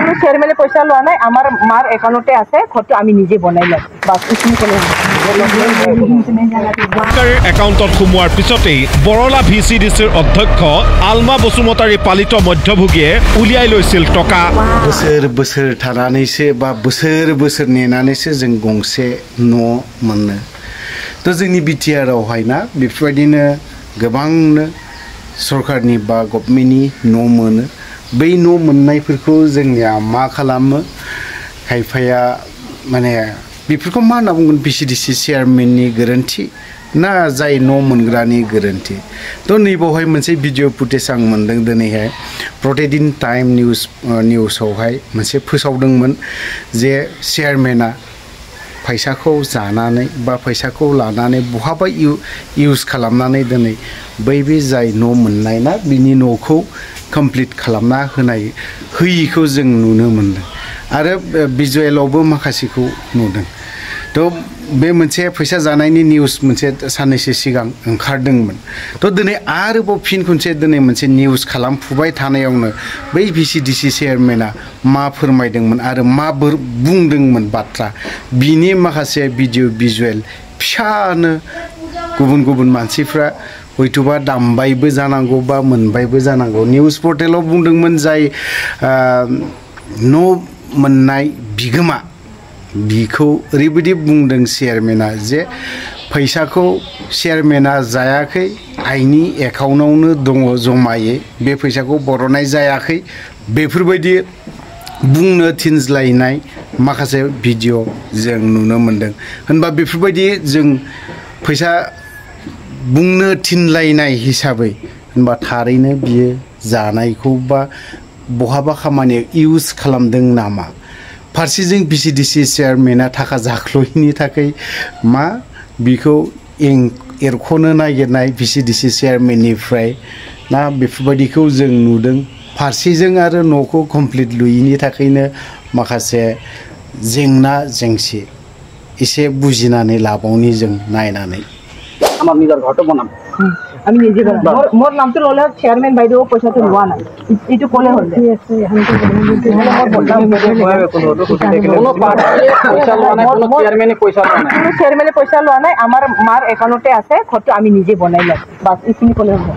কোনো চেয়াৰম্যানে পয়সা লোৱা নাই আমাৰ মাৰ একাউণ্টতে আছে ঘৰটো আমি নিজে বনাই লওঁ বাস ইখিনি ক'লে চৰকাৰী একাউণ্টত সোমোৱাৰ পিছতেই বৰলা VCDCৰ অধ্যক্ষ আলমা বসুমতাৰী পালিত মধ্যভোগীয়ে উলিয়াই লৈছিল টকা बोसोर थानानैसो बा बोसोर नेनानैसो जों गंसे न' मोनो तो जोंनि बिटिआरआवहाय ना बेफोरबायदिनो गोबांनो सरकारनि बा गभर्नमेन्टनि न' मोनो बै न' मोननायफोरखौ जोंनिया मा खालामो खायफाया माने बेफोरखौ मा होनना बुंगोन VCDC चेयारमेननि गोरोन्थि ना जाय न' मोनग्रानि गोरोन्थि तो नैबावहाय मोनसे भिडिअ फुटेज आं मोनदों दिनैहाय प्रतिदिन टाइम निउसावहाय मोनसे फोसावदोंमोन जे चेयारमेना फैसाखौ जानानै बा फैसाखौ लानानै बहाबा इउज खालामनानै दिनै बै बे जाय न' मोननाय ना बिनि न'खौ कमप्लिट खालामना होयिखौ जों नुनो मोनदों आरो भिजुएलावबो माखासेखौ नुदों तो बे मोनसे फैसा जानायनि निउस मोनसे साननैसो सिगां ओंखारदोंमोन तो दिनै आरोबाव फिन खनसे दिनै मोनसे निउस खालामफुबाय थानायावनो बै VCDC चेयारमेना मा फोरमायदोंमोन आरो मा बुंदोंमोन बाथ्रा बिनि माखासे भिडिअ भिजुएल फिसानो गुबुन मानसिफ्रा हयथ'बा दामबायबो जानांगौ बा मोनबायबो जानांगौ निउस पर्टेलाव बुंदोंमोन जाय न' मोननाय बिगोमा बिखौ ओरैबायदि बुंदों चेयारमेना जे फैसाखौ चेयारमेना जायाखै आइनि एकाउन्टआवनो दङ जमायै बे फैसाखौ बर'नाय जायाखै बेफोरबायदि बुंनो थिनज्लायनाय माखासे भिडिअ जों नुनो मोनदों होनबा बेफोरबायदि जों फैसा बुंनो थिनलायनाय हिसाबै होनबा थारैनो बियो जानायखौ बा बहाबा खामानियाव इउज खालामदों नामा फारसेजों VCDC चेयारमेना थाखा जाख्ल'यिनि थाखाय मा बिखौ एरख'नो नागिरनाय VCDC चेयारमेननिफ्राय ना बेफोरबायदिखौ जों नुदों फारसेजों आरो न'खौ कमप्लिट लुयिनि थाखायनो माखासे जेंना जेंसि एसे बुजिनानै लाबावनि जों नायनानै আমার নিজের ঘরটা বানাম আমি নিজে বনাম মোর নামটো ললে চেয়ারম্যান বাইদেউ পয়সাটো লোৱা নাই ইটো ক'লে হ'ল ঠিক আছে কোনো পয়সা লোৱা নাই কোনো চেয়াৰম্যানে পয়সা লোৱা নাই আমাৰ মাৰ একাউণ্টতে আছে ঘৰটো আমি নিজে বনাই লওঁ বাস ইখিনি ক'লে হ'ল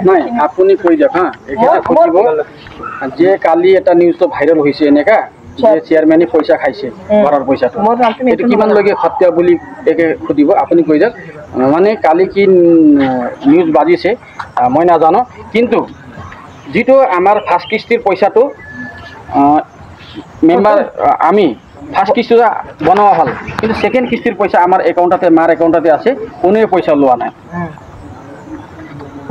নাই আপুনি কৈ যাওক হা যে কালি এটা নিউজটো ভাইৰেল হৈছে এনেকা যে চেয়াৰম্যানে পয়সা খাইছে ঘৰৰ পয়সাটো এটো কিমান লগে হত্যা বুলি একে খুদিব আপুনি কৈ যাওক মানে কালি কি নিউজ বাজিছে মই নাজানো কিন্তু যেটো আমাৰ ফাৰ্স্ট কিস্তিৰ পয়সাটো মেম্বাৰ আমি ফাৰ্স্ট কিস্তি বনোৱা হল কিন্তু সেকেন্ড কিস্তিৰ পয়সা আমাৰ একাউন্টতে মাৰ একাউন্টতে আছে কোনো পয়সা লোৱা নাই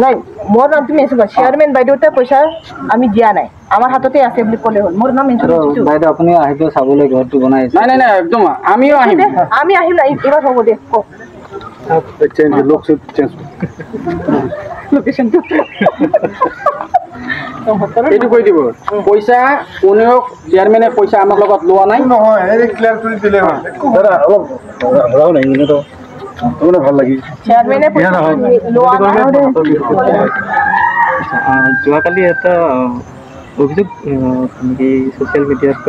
নাই মোর নাম তুমি এসে চেয়ারম্যান বাইদেউতে পয়সা আমি দিয়া নাই আমার হাততে আছে বুলি ক'লে হ'ল মোর নাম মেনশন কৰিছো বাইদেউ আপুনি আহিব চাবলৈ ঘৰটো বনাইছে নাই নাই নাই একদম আমিও আহিম না এবাৰ হ'ব দে ক চেঞ্জ লোকেশন এইটো কৈ দিব পয়সা কোনেও চেয়ারম্যানে পয়সা আমাৰ লগত লোৱা নাই নহয় এই ক্লিয়াৰ কৰি দিলে হয় দাদা অলপ ৰাও নাই তো তোমৰা ভাল লাগি চেয়াৰম্যানে পয়সা লোৱা নাই যোৱাকালি এটা অভিযোগ সোশ্যাল মিডিয়াত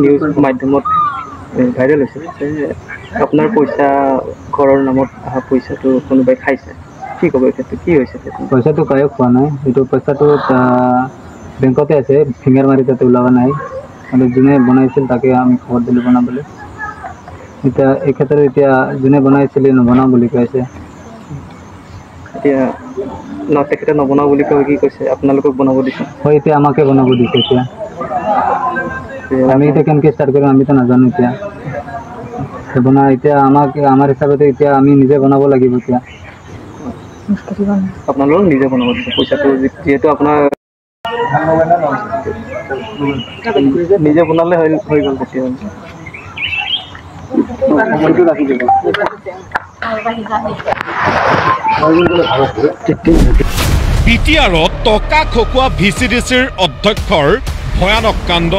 নিউজ মাধ্যমত ভাইৰেল হৈছে যে আপোনাৰ পইচা ঘৰৰ নামত অহা পইচাটো কোনোবাই খাইছে কি ক'ব এটো কি হৈছে পইচাটো কায়ো খোৱা নাই এইটো পইচাটো বেংকতে আছে ফিংগাৰ মাৰি তাতে ওলোৱা নাই মানে যোনে বনাইছিল তাকে আমি খবৰ দিলোঁ বনাবলৈ এতিয়া এই ক্ষেত্ৰত এতিয়া যোনে বনাইছিল নবনাওঁ বুলি কৈছে এতিয়া তেখেতে নবনাওঁ বুলি কৈ কি কৈছে আপোনালোকক বনাব দিছে হয় এতিয়া আমাকে বনাব দিছে এতিয়া আমি এতিয়া কেনেকৈ ষ্টাৰ্ট কৰিম আমিতো নাজানো এতিয়া বনা এতিয়া আমাৰ হিচাপতে এতিয়া আমি নিজে বনাব লাগিব এতিয়া আপোনালোক নিজে বনাব দিছে পইচাটো যেহেতু আপোনাৰ নিজে বনালে হৈ গ'ল তেতিয়াহ'লে বিটিআৰত টকা খকুৱা VCDCৰ অধ্যক্ষৰ ভয়ানক কাণ্ড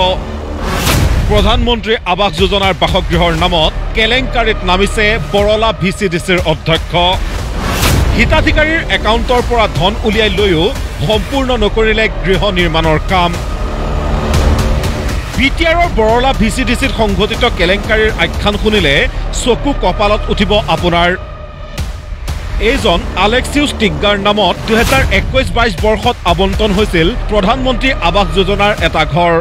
প্ৰধানমন্ত্ৰী আৱাস যোজনাৰ বাসগৃহৰ নামত কেলেংকাৰীত নামিছে বৰলা VCDCৰ অধ্যক্ষ হিতাধিকাৰীৰ একাউণ্টৰ পৰা ধন উলিয়াই লৈও সম্পূৰ্ণ নকৰিলে গৃহ নিৰ্মাণৰ কাম বিটিআৰৰ বৰলা ভিচিডিচিত সংঘটিত কেলেংকাৰীৰ আখ্যান শুনিলে চকু কপালত উঠিব আপোনাৰ এইজন আলেক্সিউছ টিগ্গাৰ নামত 2021-22 বৰ্ষত আবণ্টন হৈছিল প্ৰধানমন্ত্ৰী আৱাস যোজনাৰ এটা ঘৰ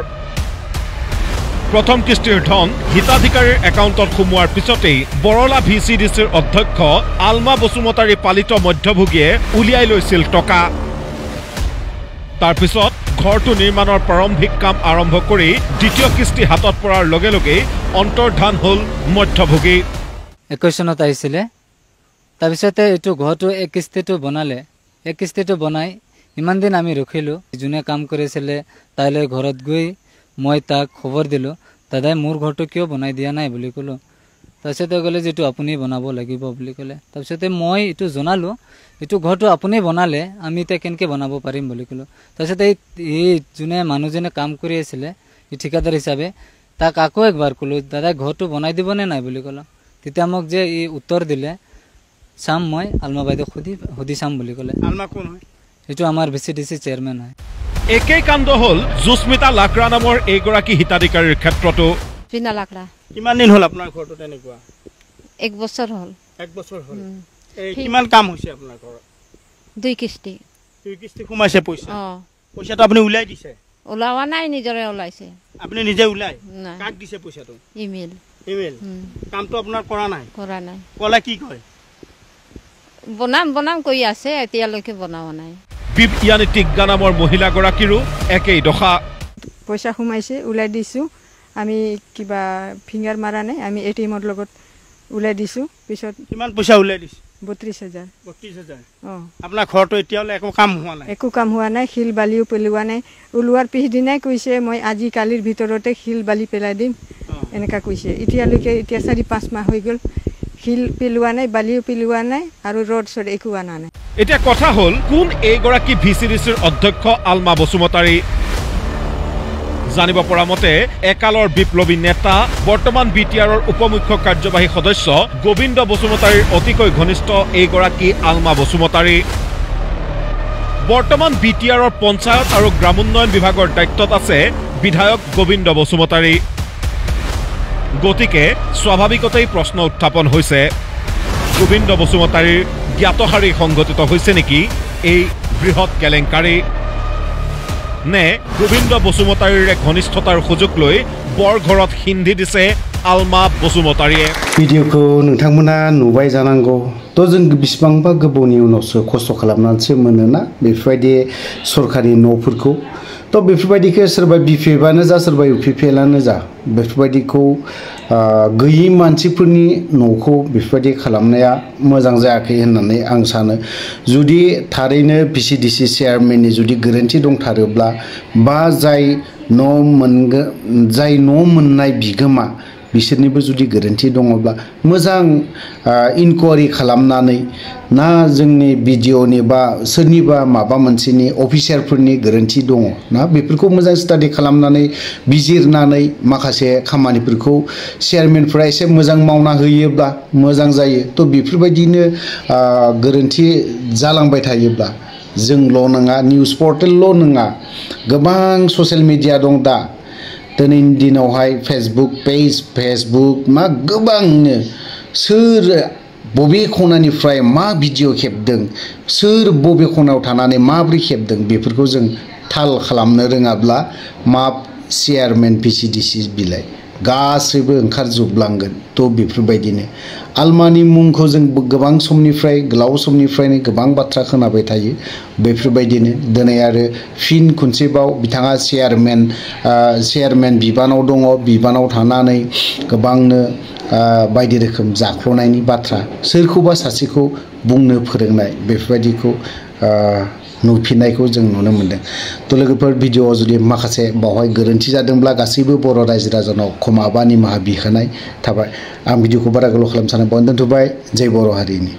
প্ৰথম কিস্তিৰ ধন হিতাধিকাৰীৰ একাউণ্টত সোমোৱাৰ পিছতেই বৰলা ভিচিডিচিৰ অধ্যক্ষ আলমা বসুমতাৰী পালিত মধ্যভোগীয়ে উলিয়াই লৈছিল টকা তাৰ পিছত ঘৰটো নিৰ্মাণৰ প্ৰাৰম্ভিক কাম আৰম্ভ কৰি দ্বিতীয় কিস্তি হাতত পৰাৰ লগে লগে অন্তৰ্ধান হ'ল মধ্যভোগী 21 চনত আহিছিলে তাৰপিছতে এইটো ঘৰটো এক কিস্তিটো বনাই ইমান দিন আমি ৰখিলোঁ যোনে কাম কৰিছিলে তাইলৈ ঘৰত গৈ মই তাক খবৰ দিলোঁ দাদাই মোৰ ঘৰটো কিয় বনাই দিয়া নাই বুলি ক'লোঁ তাৰপিছতে ক'লে যে এইটো আপুনি বনাব লাগিব বুলি ক'লে তাৰপিছতে মই এইটো জনালোঁ এইটো ঘৰটো আপুনি বনালে আমি এতিয়া কেনেকৈ বনাব পাৰিম বুলি ক'লোঁ তাৰপিছতে এই যোনে মানুহজনে কাম কৰি আছিলে এই ঠিকাদাৰ হিচাপে তাক আকৌ একবাৰ ক'লোঁ দাদাই ঘৰটো বনাই দিবনে নাই বুলি ক'লোঁ তেতিয়া মোক যে এই উত্তৰ দিলে চাম মই আলমা বাইদেউক সুধি চাম বুলি ক'লে আলমা কোন হয় এইটো আমাৰ ভিচিডিচি চেয়াৰমেন হয় একেই কাণ্ড হ'ল জুস্মিতা লাকৰা নামৰ এইগৰাকী হিতাধিকাৰীৰ ক্ষেত্ৰতো পিনা লাকৰা কিমান দিন হ'ল আপোনাৰ ঘৰটো তেনেকুৱা 1 বছৰ হ'ল 1 বছৰ হ'ল কিমান কাম হৈছে আপোনাৰ ঘৰত 2 কিস্তি সোমাইছে পইচাটো আপুনি উলাই দিছে ওলাৱা নাই নিজৰে ওলাইছে আপুনি নিজে উলাই কাক দিছে পইচাটো ইমেইল কামটো আপোনাৰ কৰা নাই ক'লে কি কয় বনাম কৈ আছে এতিয়ালৈকে বনাৱা নাই বিপিয়ানী টিগ্গা নামৰ মহিলাগৰাকীৰো একেই দশা পইচা সোমাইছে উলাই দিছোঁ আমি কিবা ফিংগাৰ মাৰা নাই আমি এটিএমৰ লগত উলাই দিছোঁ পিছত কিমান পইচা উলাই দিছে 32,000 আপোনাৰ ঘৰটো এতিয়ালৈ একো কাম হোৱা নাই শিল বালিও পেলোৱা নাই ওলোৱাৰ পিছদিনাই কৈছে মই আজি কালিৰ ভিতৰতে শিল বালি পেলাই দিম এনেকুৱা কৈছে এতিয়ালৈকে 4-5 মাহ হৈ গ'ল শিল পেলোৱা নাই বালিও পেলোৱা নাই আৰু ৰড চড একো আনা নাই এতিয়া কথা হ'ল কোন এইগৰাকী ভিচিডিচিৰ অধ্যক্ষ আলমা বসুমতাৰী জানিব পৰা মতে একালৰ বিপ্লৱী নেতা বৰ্তমান বিটিআৰৰ উপমুখ্য কাৰ্যবাহী সদস্য গোবিন্দ বসুমতাৰীৰ অতিকৈ ঘনিষ্ঠ এইগৰাকী আলমা বসুমতাৰী বৰ্তমান বিটিআৰৰ পঞ্চায়ত আৰু গ্ৰামোন্নয়ন বিভাগৰ দায়িত্বত আছে বিধায়ক গোবিন্দ বসুমতাৰী গতিকে স্বাভাৱিকতেই প্ৰশ্ন উত্থাপন হৈছে গোবিন্দ বসুমতাৰীৰ জ্ঞাতহাৰী সংঘটিত হৈছে নেকি এই বৃহৎ কেলেংকাৰী নে গোবিন্দ বসুমতাৰীৰে ঘনিষ্ঠতাৰ সুযোগ লৈ বৰঘৰত হিন্ধি দিছে আলমা বসুমতাৰীয়ে ভিডিঅ'खौ नोंथांमोना नुबाय जानांगौ तो जों बिसिबांबा गोबावनि उनावसो खस्थ' खालामनानैसो मोनोना बेफोरबायदि सरखारि न'फोरखौ तो बेफोरबायदिखौ सोरबा बिपिएफआनो जा सोरबा इउपिपिएलआनो जा बेफोरबायदिखौ गैयि मानसिफोरनि न'खौ बेफोरबायदि खालामनाया मोजां जायाखै होननानै आं सानो जुदि थारैनो भिसिडिसि चेयारमेननि जुदि गोरोन्थि दंथारोब्ला बा जाय न' मोननाय बिगोमा बिसोरनिबो जुदि गोरोन्थि दङब्ला मोजां इनकुवारि खालामनानै ना जोंनि भिडिअनि बा सोरनिबा माबा मोनसेनि अफिसारफोरनि गोरोन्थि दङ ना बेफोरखौ मोजां स्टाडि खालामनानै बिजिरनानै माखासे खामानिफोरखौ चेयारमेनफोरा एसे मोजां मावना होयोब्ला मोजां जायो तो बेफोरबायदिनो गोरोन्थि जालांबाय थायोब्ला जोंल' नङा निउस पर्टेलल' नङा गोबां ससियेल मिडिया दं दा दिनैनि दिनावहाय फेसबुक मा गोबांनो सोर बबे खनानिफ्राय मा भिडिअ खेबदों सोर बबे खनायाव थानानै माबोरै खेबदों बेफोरखौ जों थाल खालामनो रोङाब्ला मा चेयारमेन भिसिडिसि बिलाइ गासैबो ओंखारजोबलांगोन तो बेफोरबायदिनो आलमानि मुंखौ जों गोबां समनिफ्राय गोलाव समनिफ्रायनो गोबां बाथ्रा खोनाबाय थायो बेफोरबायदिनो दिनै आरो फिन खनसेबाव बिथाङा चेयारमेन बिबानाव दङ बिबानाव थानानै गोबांनो बायदि रोखोम जाख्ल'नायनि बाथ्रा सोरखौबा सासेखौ बुंनो फोरोंनाय बेफोरबायदिखौ नुफिननायखौ जों नुनो मोनदों तो लोगोफोर भिडिअआव जुदि माखासे बावहाय गोरोन्थि जादोंब्ला गासैबो बर' रायजो राजानाव क्षमा बा निमाहा बिहोनाय थाबाय आं भिडिअखौ बारा गोलाव खालामनो साना बावनो दोनथ'बाय जय बर' हारिनि